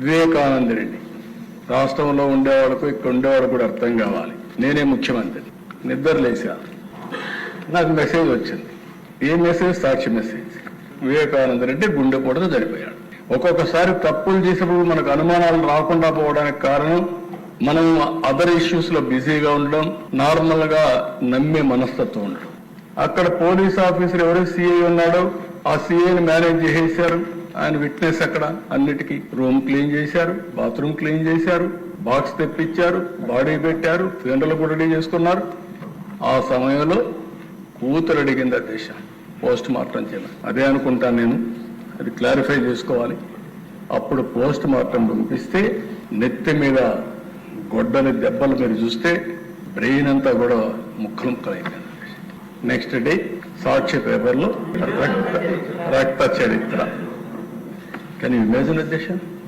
వివేకానంద రెడ్డి రాష్ట్రంలో ఉండేవాళ్ళకు ఇక్కడ ఉండేవాడు కూడా అర్థం కావాలి. నేనే ముఖ్యమంత్రి. నిద్ర లేచా, నాకు మెసేజ్ వచ్చింది. ఏ మెసేజ్? సాక్షి మెసేజ్. వివేకానంద రెడ్డి గుండెపోటుతో చనిపోయాడు. ఒక్కొక్కసారి తప్పులు చేసినప్పుడు మనకు అనుమానాలు రాకుండా పోవడానికి కారణం మనం అదర్ ఇష్యూస్ లో బిజీగా ఉండడం, నార్మల్ గా నమ్మే మనస్తత్వం ఉండడం. అక్కడ పోలీస్ ఆఫీసర్ ఎవరు సిఐ ఉన్నాడో ఆ సిఐని మేనేజ్ చేసేశారు. ఆయన విట్నెస్ అక్కడ అన్నిటికీ. రూమ్ క్లీన్ చేశారు, బాత్రూమ్ క్లీన్ చేశారు, బాక్స్ తెప్పించారు, బాడీ పెట్టారు, ఫ్యూనరల్ కూడా రెడీ చేసుకున్నారు. ఆ సమయంలో కూతురు అడిగింది ఆ దేశం పోస్ట్ మార్టం చేయాలి. అదే అనుకుంటాను నేను, అది క్లారిఫై చేసుకోవాలి. అప్పుడు పోస్ట్ మార్టం పంపిస్తే నెత్తి మీద గొడ్డలి దెబ్బలు మీరు చూస్తే బ్రెయిన్ అంతా కూడా ముక్కలు ముక్కలైపోయింది. నెక్స్ట్ డే సాక్షి పేపర్లో రక్త చరిత్ర. కెన్ యూ ఇమాజిన్ అధ్యక్ష?